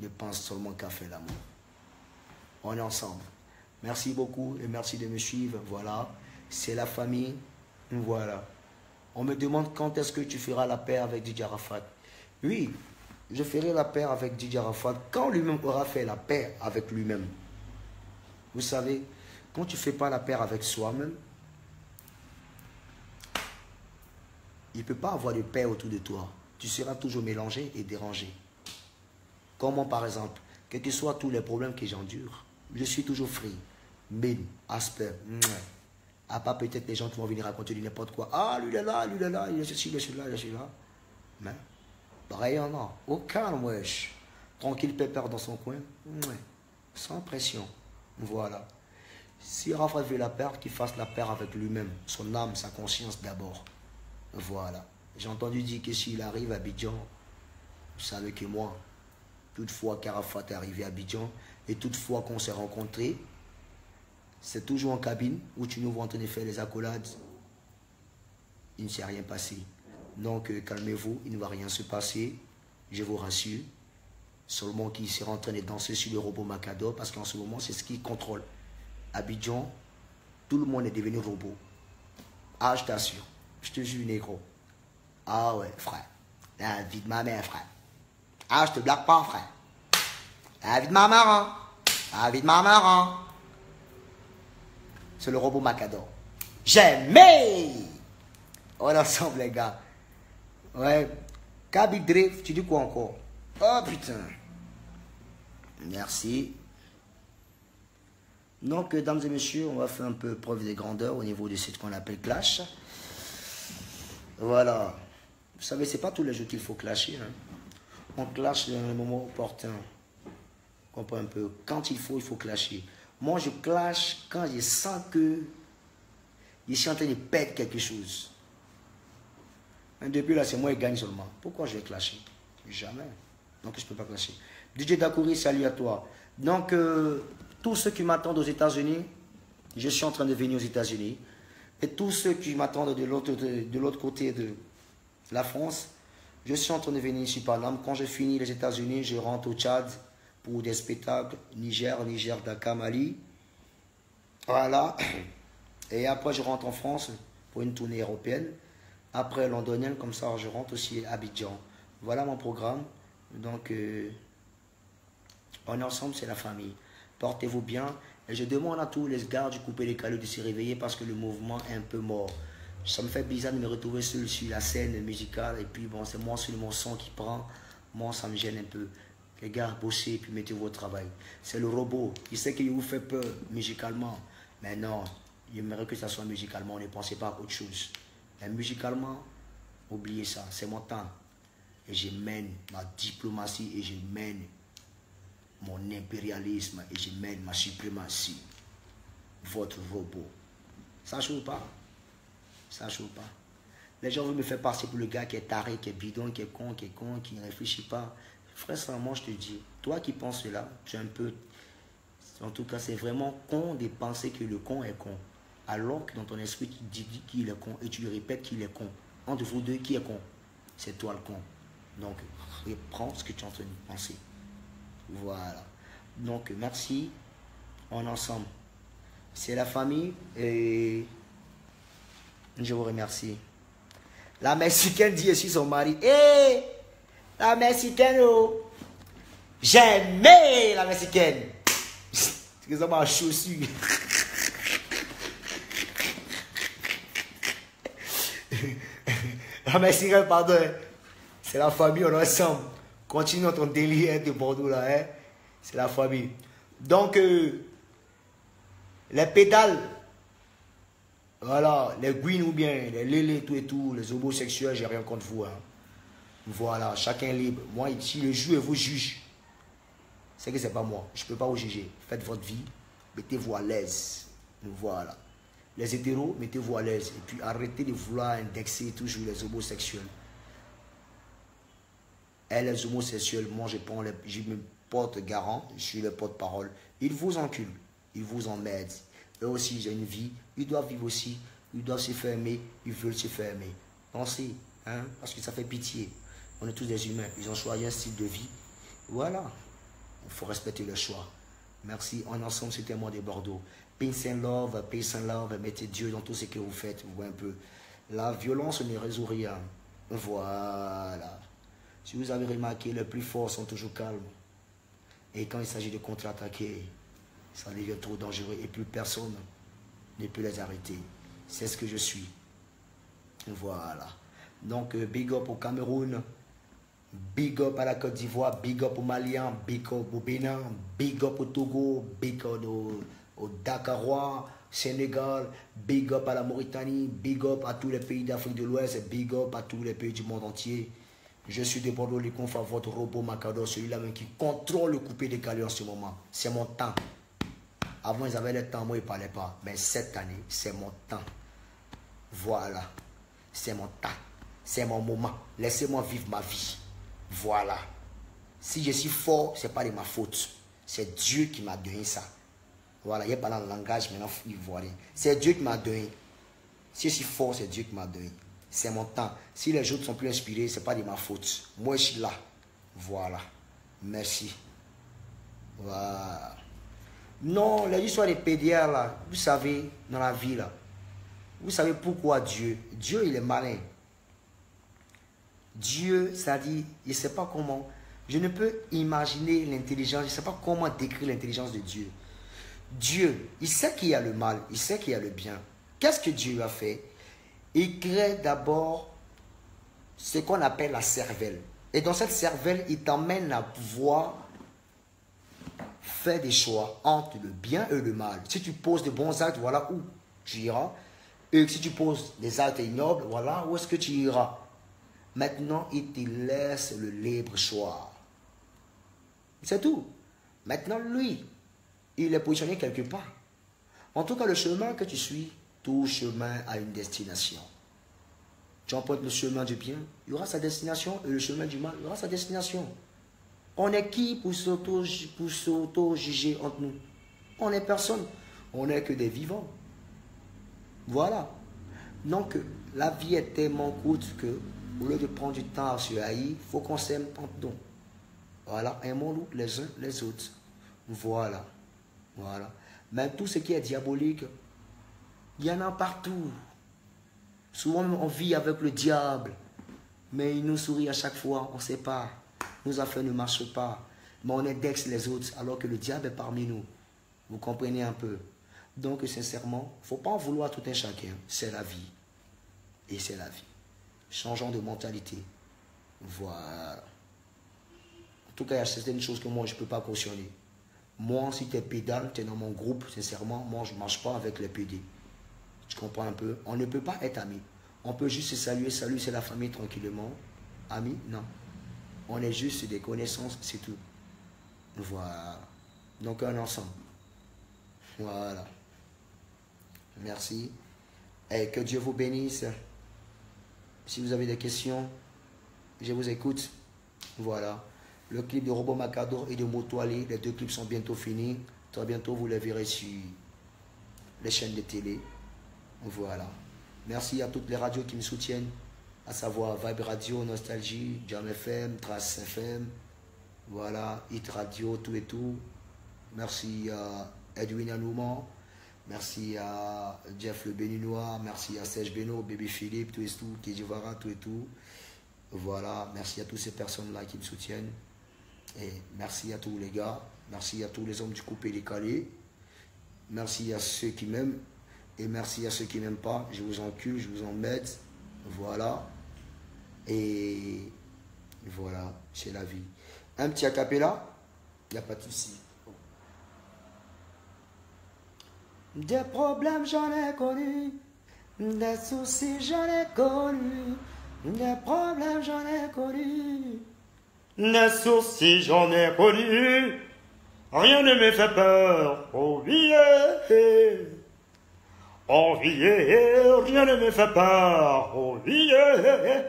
Ne pense seulement qu'à faire l'amour. On est ensemble. Merci beaucoup et merci de me suivre. Voilà. C'est la famille. Voilà. On me demande quand est-ce que tu feras la paix avec Didier Arafat. Oui, je ferai la paix avec Didier Arafat quand lui-même aura fait la paix avec lui-même. Vous savez, quand tu ne fais pas la paix avec soi-même, il ne peut pas avoir de paix autour de toi. Tu seras toujours mélangé et dérangé. Comment par exemple, quels que soient tous les problèmes que j'endure, je suis toujours free. Mine, aspect, à part peut-être les gens qui vont venir raconter du n'importe quoi. Ah, lui il est là, il est ceci, il est celui-là, il est celui-là. Mais, rien non. Aucun, wesh. Tranquille, pépère dans son coin. Sans pression. Voilà. Si Arafat veut la paix, qu'il fasse la paix avec lui-même. Son âme, sa conscience d'abord. Voilà. J'ai entendu dire que s'il arrive à Abidjan, vous savez que moi, toutefois qu'Arafat est arrivé à Abidjan, et toutefois qu'on s'est rencontrés, c'est toujours en cabine où tu nous vois en train de faire les accolades. Il ne s'est rien passé. Donc calmez-vous, il ne va rien se passer, je vous rassure. Seulement qu'il sera en train de danser sur le robot Macador, parce qu'en ce moment, c'est ce qui contrôle. Abidjan, tout le monde est devenu robot. Ah, je t'assure. Je te jure, négro. Ah ouais, frère. La vie de ma mère, frère. Ah, je te blague pas, frère. La vie de ma mère, hein. La vie de ma mère, hein. C'est le robot Macador. J'aimais. On est ensemble, les gars. Ouais. Kaby Drift, tu dis quoi encore? Oh, putain. Merci. Donc, dames et messieurs, on va faire un peu preuve de grandeur au niveau de ce qu'on appelle clash. Voilà. Vous savez, c'est pas tous les jours qu'il faut clasher. Hein. On clash dans un moment opportun. Comprends un peu. Quand il faut clasher. Moi, je clash quand je sens que je suis en train de perdre quelque chose. Mais depuis là, c'est moi qui gagne seulement. Pourquoi je vais clasher? Jamais. Donc, je ne peux pas clasher. DJ Dakouri, salut à toi. Donc, tous ceux qui m'attendent aux États-Unis, je suis en train de venir aux États-Unis. Et tous ceux qui m'attendent de l'autre côté de la France, je suis en train de venir ici par là. Quand je finis les États-Unis, je rentre au Tchad pour des spectacles. Niger, Dakar, Mali. Voilà. Et après, je rentre en France pour une tournée européenne. Après, londonienne, comme ça, je rentre aussi à Abidjan. Voilà mon programme. Donc, on est ensemble, c'est la famille. Portez-vous bien. Et je demande à tous les gars du Coupé les Caleux de se réveiller parce que le mouvement est un peu mort. Ça me fait bizarre de me retrouver seul sur la scène musicale. Et puis, bon, c'est moi sur mon son qui prend. Moi, ça me gêne un peu. Les gars, bossez et puis mettez-vous au travail. C'est le robot. Il sait qu'il vous fait peur musicalement. Mais non, j'aimerais que ça soit musicalement. Ne pensez pas à autre chose. Mais musicalement, oubliez ça. C'est mon temps. Et je mène ma diplomatie et je mène mon impérialisme et je mène ma suprématie. Votre robot. Ça chauffe pas. Ça chauffe pas. Les gens veulent me faire passer pour le gars qui est taré, qui est bidon, qui est con, qui ne réfléchit pas. Frère, sincèrement, je te dis, toi qui penses cela, tu es un peu... En tout cas, c'est vraiment con de penser que le con est con. Alors que dans ton esprit, tu dis qu'il est con et tu lui répètes qu'il est con. Entre vous deux, qui est con? C'est toi le con. Donc, reprends ce que tu es en train de penser. Voilà. Donc, merci. On est ensemble. C'est la famille et je vous remercie. La Mexicaine dit aussi son mari. Hé! La Mexicaine, oh! J'aimais la Mexicaine. C'est ça ma chaussure. La Mexicaine, pardon. C'est la famille, on est ensemble. Continue ton délire de Bordeaux là. Hein? C'est la famille. Donc, les pédales, Voilà, les guines ou bien les lélés, tout et tout, les homosexuels, j'ai rien contre vous. Hein. Voilà, chacun est libre. Moi, si le juge vous juge, c'est que c'est pas moi. Je ne peux pas vous juger. Faites votre vie, mettez-vous à l'aise. Voilà. Les hétéros, mettez-vous à l'aise. Et puis arrêtez de vouloir indexer toujours les homosexuels. Et les homosexuels, moi je me porte garant, je suis le porte-parole. Ils vous enculent, ils vous emmerdent. Eux aussi, ils ont une vie, ils doivent vivre aussi, ils doivent se fermer, ils veulent se fermer. Pensez, hein, parce que ça fait pitié. On est tous des humains, ils ont choisi un style de vie. Voilà, il faut respecter le choix. Merci, en ensemble, c'était moi de Bordeaux. Peace and love, mettez Dieu dans tout ce que vous faites. Vous voyez un peu, la violence ne résout rien. Voilà. Si vous avez remarqué, les plus forts sont toujours calmes. Et quand il s'agit de contre-attaquer, ça devient trop dangereux et plus personne ne peut les arrêter. C'est ce que je suis. Voilà. Donc, big up au Cameroun, big up à la Côte d'Ivoire, big up au Malien, big up au Bénin, big up au Togo, big up au Dakarois, Sénégal, big up à la Mauritanie, big up à tous les pays d'Afrique de l'Ouest, big up à tous les pays du monde entier. Je suis de Bordeaux, les confs à votre robot Macador, celui-là même qui contrôle le coupé décalé en ce moment. C'est mon temps. Avant, ils avaient le temps, moi, ils ne parlaient pas. Mais cette année, c'est mon temps. Voilà. C'est mon temps. C'est mon moment. Laissez-moi vivre ma vie. Voilà. Si je suis fort, ce n'est pas de ma faute. C'est Dieu qui m'a donné ça. Voilà, il n'y a pas dans le langage maintenant ivoirien. C'est Dieu qui m'a donné. Si je suis fort, c'est Dieu qui m'a donné. C'est mon temps. Si les autres sont plus inspirés, ce n'est pas de ma faute. Moi, je suis là. Voilà. Merci. Voilà. Non, les histoires des PDR, là, vous savez, dans la vie, là, vous savez pourquoi Dieu, il est malin. Dieu, ça dit, je ne sais pas comment, je ne peux imaginer l'intelligence, je ne sais pas comment décrire l'intelligence de Dieu. Dieu, il sait qu'il y a le mal, il sait qu'il y a le bien. Qu'est-ce que Dieu a fait? Il crée d'abord ce qu'on appelle la cervelle. Et dans cette cervelle, il t'emmène à pouvoir faire des choix entre le bien et le mal. Si tu poses de bons actes, voilà où tu iras. Et si tu poses des actes ignobles, voilà où est-ce que tu iras. Maintenant, il te laisse le libre choix. C'est tout. Maintenant, lui, il est positionné quelque part. En tout cas, le chemin que tu suis, tout chemin a une destination. Tu empruntes le chemin du bien, il y aura sa destination, et le chemin du mal, il y aura sa destination. On est qui pour s'auto-juger entre nous? On n'est personne. On n'est que des vivants. Voilà. Donc, la vie est tellement courte que, au lieu de prendre du temps à se haïr, il faut qu'on s'aime entre nous. Voilà. Aimons-nous les uns les autres. Voilà. Voilà. Mais tout ce qui est diabolique, il y en a partout. Souvent, on vit avec le diable. Mais il nous sourit à chaque fois. On ne sait pas. Nos affaires ne marchent pas. Mais on indexe les autres alors que le diable est parmi nous. Vous comprenez un peu? Donc, sincèrement, il ne faut pas en vouloir tout un chacun. C'est la vie. Et c'est la vie. Changeons de mentalité. Voilà. En tout cas, il y a certaines choses que moi, je ne peux pas cautionner. Moi, si tu es pédale, tu es dans mon groupe, sincèrement, moi, je ne marche pas avec les PD. Tu comprends un peu? On ne peut pas être amis. On peut juste se saluer. Salut, c'est la famille, tranquillement. Amis, non. On est juste des connaissances, c'est tout. Voilà. Donc, un ensemble. Voilà. Merci. Et que Dieu vous bénisse. Si vous avez des questions, je vous écoute. Voilà. Le clip de Robot Macador et de Motoali, les deux clips sont bientôt finis. Très bientôt, vous les verrez sur les chaînes de télé. Voilà. Merci à toutes les radios qui me soutiennent, à savoir Vibe Radio, Nostalgie, Jam FM, Trace FM, voilà, Hit Radio, tout et tout. Merci à Edwin Anouman, merci à Jeff le Béninois, merci à Serge Beno, Bébé Philippe, tout et tout, Kejivara, tout et tout. Voilà, merci à toutes ces personnes-là qui me soutiennent. Et merci à tous les gars, merci à tous les hommes du coupé décalé, merci à ceux qui m'aiment. Et merci à ceux qui n'aiment pas. Je vous encule, je vous emmène. Voilà. Et voilà, c'est la vie. Un petit acapella, il n'y a pas de souci. Des problèmes, j'en ai connu. Des soucis, j'en ai connu. Des problèmes, j'en ai connu. Des soucis, j'en ai connu. Rien ne me fait peur. Oh yeah. Oh yeah. Rien ne me fait peur. Oh yeah.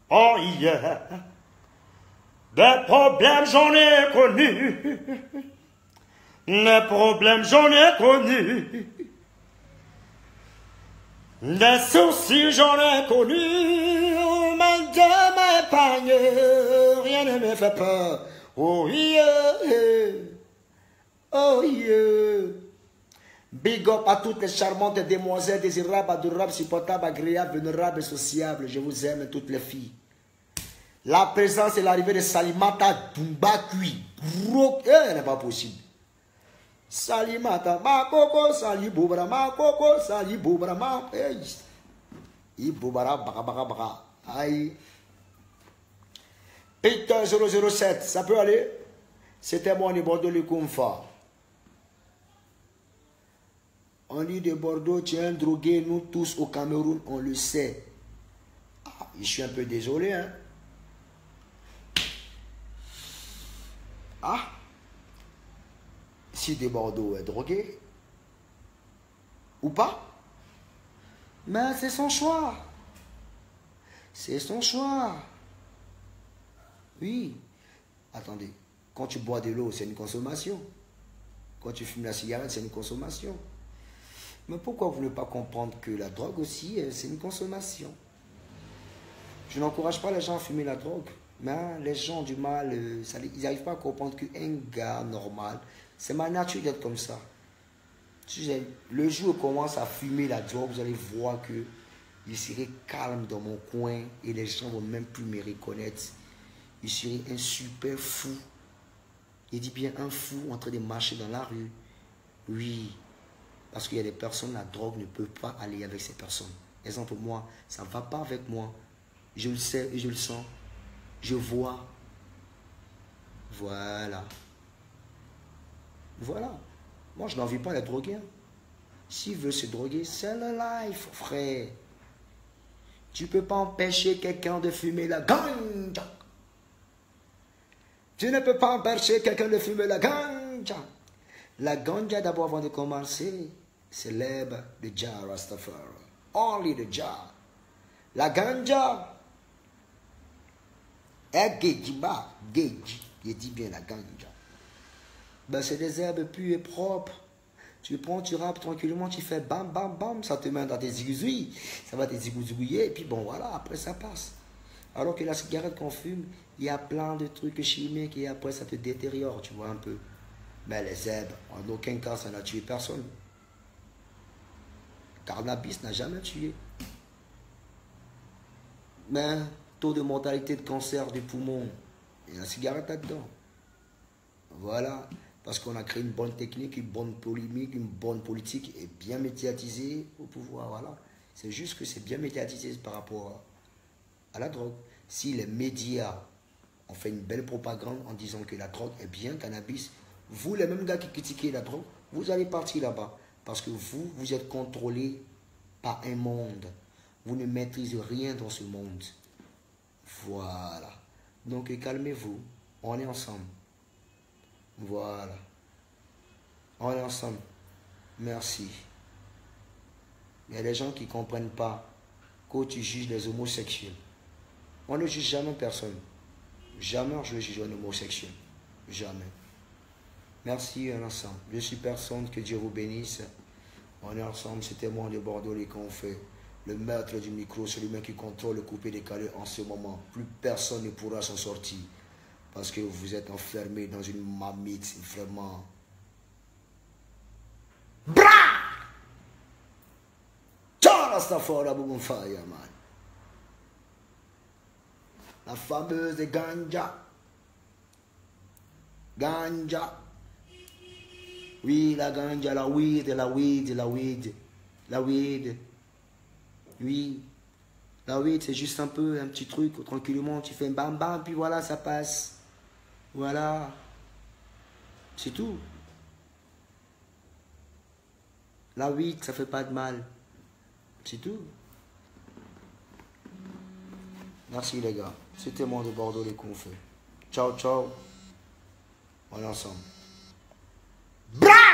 Oh yeah. Des problèmes, j'en ai connu. Des problèmes, j'en ai connu. Des soucis, j'en ai connu. Mais Dieu m'épargne. Rien ne me fait peur. Oh yeah. Oh yeah. Big up à toutes les charmantes demoiselles désirables, adorables, supportables, agréables, vénérables et sociables. Je vous aime toutes les filles. La présence et l'arrivée de Salimata Dumba Kui. N'est pas possible. Salimata, ma coco, sali boubra, ma coco, sali boubra, ma. I boubara, baka, baka, baka. Aïe. Peter 007, ça peut aller? C'était moi de Bordeaux, le Kumfa. On dit de Bordeaux, tu es un drogué, nous tous au Cameroun, on le sait. Ah, je suis un peu désolé, hein. Ah, si de Bordeaux est drogué, ou pas, mais c'est son choix. C'est son choix. Oui. Attendez, quand tu bois de l'eau, c'est une consommation. Quand tu fumes la cigarette, c'est une consommation. Mais pourquoi vous ne pas comprendre que la drogue aussi, c'est une consommation? Je n'encourage pas les gens à fumer la drogue. Mais les gens du mal, ils n'arrivent pas à comprendre qu'un gars normal, c'est ma nature d'être comme ça. Le jour où je commence à fumer la drogue, vous allez voir que je serai calme dans mon coin et les gens ne vont même plus me reconnaître. Je serai un super fou. Il dit bien un fou en train de marcher dans la rue. Oui, parce qu'il y a des personnes, la drogue ne peut pas aller avec ces personnes. Exemple, moi, ça ne va pas avec moi. Je le sais et je le sens. Je vois. Voilà. Voilà. Moi, je n'envie pas les droguer. S'il veut se droguer, c'est le life, frère. Tu ne peux pas empêcher quelqu'un de fumer la ganja. Tu ne peux pas empêcher quelqu'un de fumer la ganja. La ganja, d'abord, avant de commencer, c'est l'herbe de Jah Rastafari. Only the Jah. La ganja. Je dis bien la ganja. Ben, c'est des herbes pures et propres. Tu prends, tu rappes tranquillement, tu fais bam, bam, bam, ça te met dans tes zigouilles. Ça va te zigouiller, et puis bon, voilà, après ça passe. Alors que la cigarette qu'on fume, il y a plein de trucs chimiques, et après ça te détériore, tu vois un peu. Mais les herbes, en aucun cas, ça n'a tué personne. Cannabis n'a jamais tué. Mais taux de mortalité de cancer du poumon, il y a la cigarette là-dedans. Voilà, parce qu'on a créé une bonne technique, une bonne polémique, une bonne politique et bien médiatisée au pouvoir. Voilà, c'est juste que c'est bien médiatisé par rapport à la drogue. Si les médias ont fait une belle propagande en disant que la drogue est bien, cannabis, vous, les mêmes gars qui critiquez la drogue, vous allez partir là-bas. Parce que vous êtes contrôlé par un monde. Vous ne maîtrisez rien dans ce monde. Voilà. Donc calmez-vous. On est ensemble. Voilà. On est ensemble. Merci. Il y a des gens qui ne comprennent pas quand tu juges les homosexuels. On ne juge jamais personne. Jamais je juge un homosexuel. Jamais. Merci, on est ensemble. Je suis personne, que Dieu vous bénisse. On est ensemble, c'était moi de Bordeaux, les qu'on fait. Le maître du micro, celui qui contrôle le coupé décalé en ce moment. Plus personne ne pourra s'en sortir. Parce que vous êtes enfermé dans une marmite vraiment. Bra! La fameuse ganja. Ganja. Oui, la ganja, la weed, la weed, la weed. La weed. Oui. La weed, c'est juste un peu, un petit truc, tranquillement, tu fais un bam bam, puis voilà, ça passe. Voilà. C'est tout. La weed, ça fait pas de mal. C'est tout. Merci les gars. C'était moi de Bordeaux les coups on fait. Ciao, ciao. On est ensemble. Bra